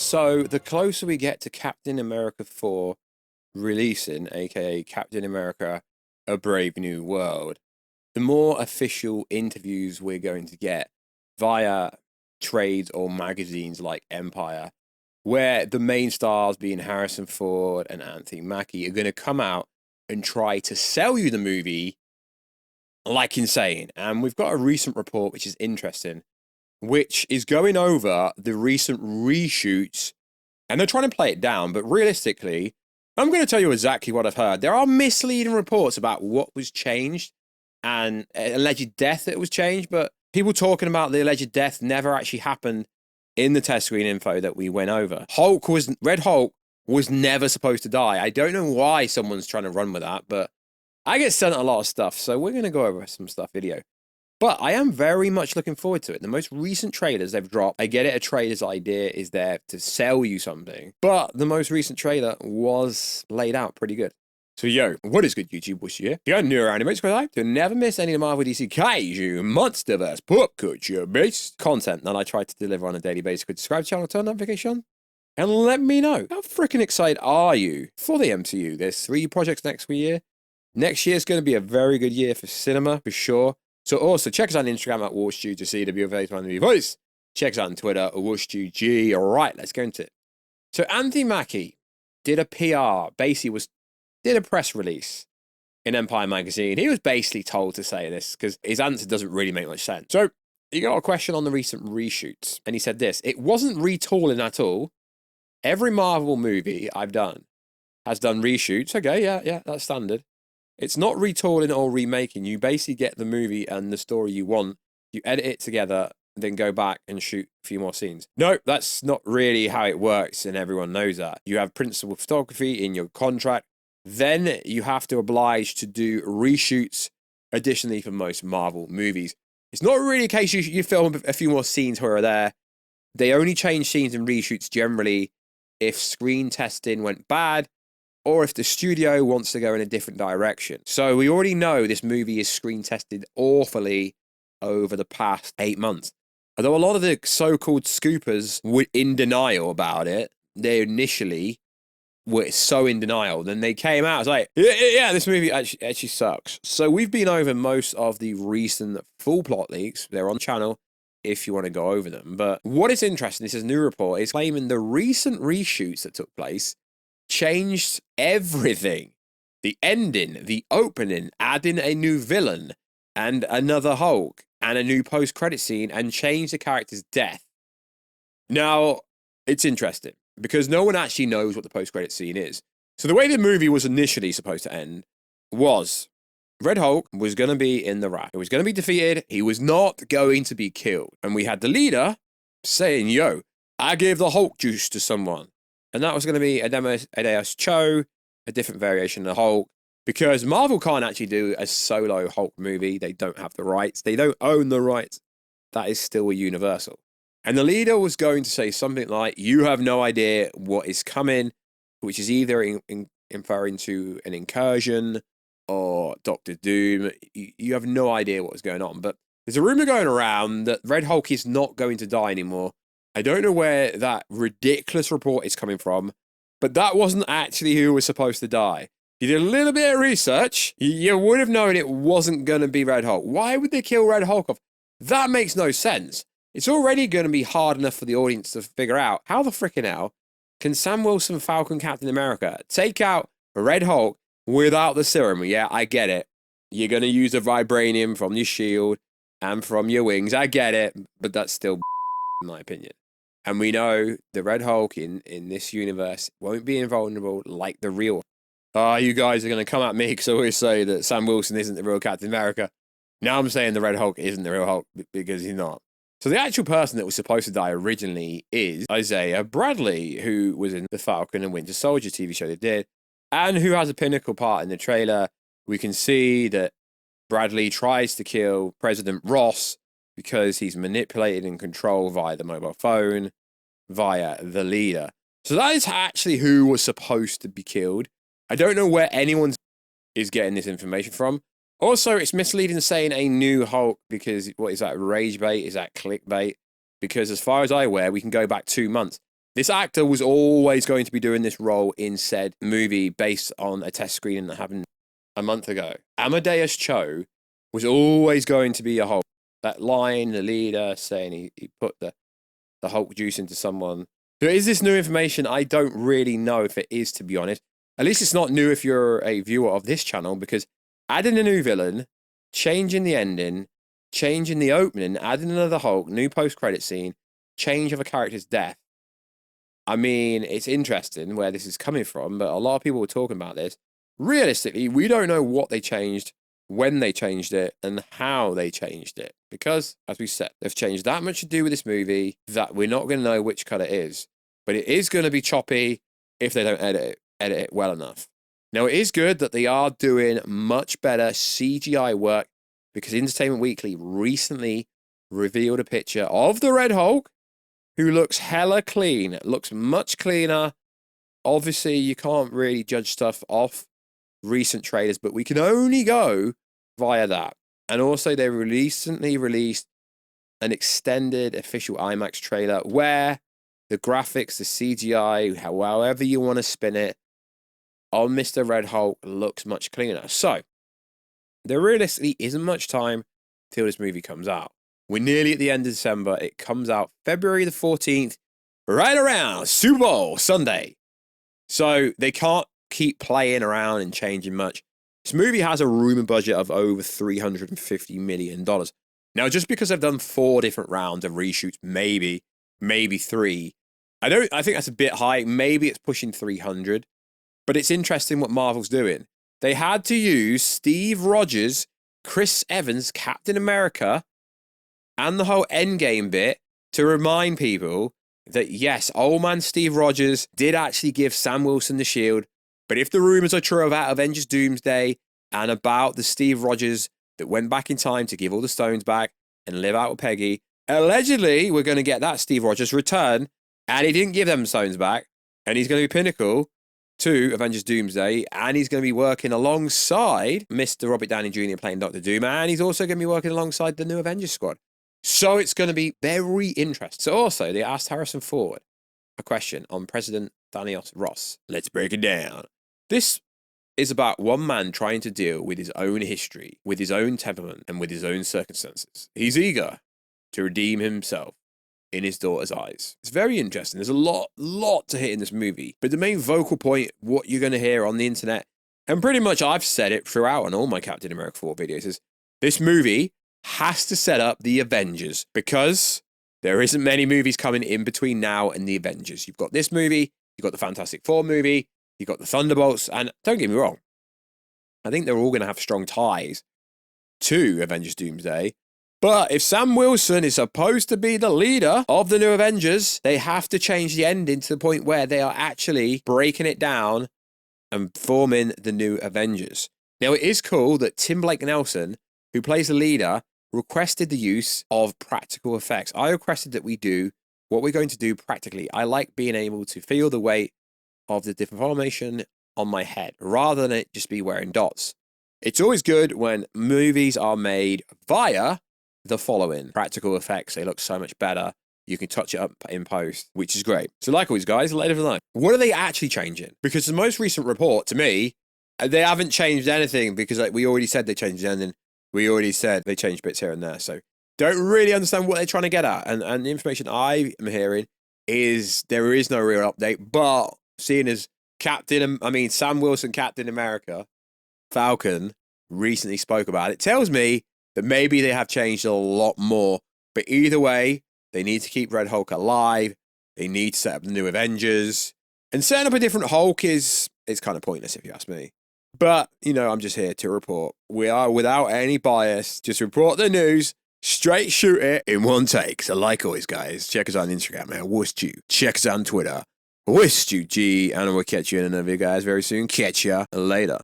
So the closer we get to Captain America 4 releasing, aka Captain America A Brave New World, the more official interviews we're going to get via trades or magazines like Empire, where the main stars being Harrison Ford and Anthony Mackie are going to come out and try to sell you the movie like insane. And we've got a recent report which is interesting, which is going over the recent reshoots, and they're trying to play it down, but realistically, I'm going to tell you exactly what I've heard. There are misleading reports about what was changed and alleged death that was changed, but people talking about the alleged death never actually happened in the test screen info that we went over. Red Hulk was never supposed to die. I don't know why someone's trying to run with that, but I get sent a lot of stuff, so we're going to go over some stuff video. But I am very much looking forward to it. The most recent trailers they've dropped, I get it, a trailer's idea is there to sell you something, but the most recent trailer was laid out pretty good. So yo, what is good YouTube? What's here? You got new around it, subscribe to never miss any of the Marvel DC Kaiju Monsterverse pop culture based content that I try to deliver on a daily basis. Could subscribe to the channel, turn notification, and let me know. How freaking excited are you for the MCU? There's 3 projects next year. Next year is going to be a very good year for cinema, for sure. So also, check us out on Instagram at WarStew to see the voice. Check us out on Twitter at WarStewG. All right, let's go into it. So Anthony Mackie did a PR, basically did a press release in Empire magazine. He was basically told to say this because his answer doesn't really make much sense. So he got a question on the recent reshoots, and he said this: it wasn't retooling at all. Every Marvel movie I've done has done reshoots. Okay, yeah, that's standard. It's not retooling or remaking. You basically get the movie and the story you want, you edit it together, then go back and shoot a few more scenes. No, that's not really how it works, and everyone knows that. You have principal photography in your contract, then you have to oblige to do reshoots additionally for most Marvel movies. It's not really a case you film a few more scenes here or there. They only change scenes and reshoots generally if screen testing went bad, or if the studio wants to go in a different direction. So we already know this movie is screen tested awfully over the past 8 months. Although a lot of the so-called scoopers were in denial about it, they initially were so in denial. Then they came out, it's like, yeah, this movie actually sucks. So we've been over most of the recent full plot leaks. They're on the channel if you want to go over them. But what is interesting, this is a new report, is claiming the recent reshoots that took place changed everything. The ending, the opening, adding a new villain and another Hulk and a new post-credit scene, and changed the character's death. Now, it's interesting because no one actually knows what the post-credit scene is. So the way the movie was initially supposed to end was Red Hulk was going to be in the raft. He was going to be defeated. He was not going to be killed. And we had the leader saying, yo, I gave the Hulk juice to someone. And that was going to be Adeus Cho, a different variation of Hulk, because Marvel can't actually do a solo Hulk movie. They don't have the rights. They don't own the rights. That is still a Universal. And the leader was going to say something like, you have no idea what is coming, which is either inferring to an incursion or Doctor Doom. You have no idea what is going on. But there's a rumor going around that Red Hulk is not going to die anymore. I don't know where that ridiculous report is coming from, but that wasn't actually who was supposed to die. You did a little bit of research, you would have known it wasn't going to be Red Hulk. Why would they kill Red Hulk off? That makes no sense. It's already going to be hard enough for the audience to figure out how the frickin' hell can Sam Wilson, Falcon Captain America, take out Red Hulk without the serum. Yeah, I get it. You're going to use the vibranium from your shield and from your wings. I get it, but that's still in my opinion. And we know the Red Hulk in this universe won't be invulnerable like the real. You guys are going to come at me because I always say that Sam Wilson isn't the real Captain America. Now I'm saying the Red Hulk isn't the real Hulk because he's not. So the actual person that was supposed to die originally is Isaiah Bradley, who was in the Falcon and Winter Soldier TV show they did, and who has a pinnacle part in the trailer. We can see that Bradley tries to kill President Ross because he's manipulated and controlled via the mobile phone, via the leader. So that is actually who was supposed to be killed. I don't know where anyone is getting this information from. Also, it's misleading saying a new Hulk because what is that, rage bait? Is that clickbait? Because as far as I'm aware, we can go back 2 months. This actor was always going to be doing this role in said movie based on a test screening that happened a month ago. Amadeus Cho was always going to be a Hulk. That line, the leader saying he put the Hulk juice into someone. But is this new information? I don't really know if it is, to be honest. At least it's not new if you're a viewer of this channel, because adding a new villain, changing the ending, changing the opening, adding another Hulk, new post-credit scene, change of a character's death. I mean, it's interesting where this is coming from, but a lot of people were talking about this. Realistically, we don't know what they changed, when they changed it, and how they changed it. Because, as we said, they've changed that much to do with this movie that we're not going to know which cut it is. But it is going to be choppy if they don't edit it well enough. Now, it is good that they are doing much better CGI work, because Entertainment Weekly recently revealed a picture of the Red Hulk, who looks hella clean. It looks much cleaner. Obviously, you can't really judge stuff off recent trailers, but we can only go via that. And also, they recently released an extended official IMAX trailer where the graphics, the CGI, however you want to spin it, on Mr. Red Hulk looks much cleaner. So, there realistically isn't much time till this movie comes out. We're nearly at the end of December. It comes out February the 14th, right around Super Bowl Sunday. So they can't keep playing around and changing much. This movie has a rumored budget of over $350 million. Now, just because they've done 4 different rounds of reshoots, maybe 3, I think that's a bit high. Maybe it's pushing 300. But it's interesting what Marvel's doing. They had to use Steve Rogers, Chris Evans, Captain America, and the whole Endgame bit to remind people that, yes, old man Steve Rogers did actually give Sam Wilson the shield. But if the rumors are true about Avengers Doomsday and about the Steve Rogers that went back in time to give all the stones back and live out with Peggy, allegedly we're going to get that Steve Rogers return, and he didn't give them stones back, and he's going to be pinnacle to Avengers Doomsday, and he's going to be working alongside Mr. Robert Downey Jr. playing Dr. Doom, and he's also going to be working alongside the new Avengers squad. So it's going to be very interesting. So also, they asked Harrison Ford a question on President Thanatos Ross. Let's break it down. This is about one man trying to deal with his own history, with his own temperament, and with his own circumstances. He's eager to redeem himself in his daughter's eyes. It's very interesting. There's a lot to hit in this movie. But the main vocal point, what you're going to hear on the internet, and pretty much I've said it throughout on all my Captain America 4 videos, is this movie has to set up the Avengers, because there isn't many movies coming in between now and the Avengers. You've got this movie, you've got the Fantastic Four movie, you've got the Thunderbolts, and don't get me wrong, I think they're all going to have strong ties to Avengers Doomsday. But if Sam Wilson is supposed to be the leader of the new Avengers, they have to change the ending to the point where they are actually breaking it down and forming the new Avengers. Now, it is cool that Tim Blake Nelson, who plays the leader, requested the use of practical effects. I requested that we do what we're going to do practically. I like being able to feel the weight of the deformation on my head, rather than it just be wearing dots. It's always good when movies are made via the following practical effects. They look so much better. You can touch it up in post, which is great. So like always, guys, let us know. What are they actually changing? Because the most recent report, to me, they haven't changed anything, because like we already said they changed the ending. We already said they changed bits here and there. So don't really understand what they're trying to get at. And the information I am hearing is there is no real update. But seeing as Sam Wilson, Captain America, Falcon, recently spoke about it, tells me that maybe they have changed a lot more. But either way, they need to keep Red Hulk alive. They need to set up the new Avengers. And setting up a different Hulk is kind of pointless, if you ask me. But, I'm just here to report. We are without any bias. Just report the news. Straight shoot it in one take. So like always, guys, check us out on Instagram, man. What's you? Check us out on Twitter. What's you, G? And we'll catch you in another video, guys, very soon. Catch ya later.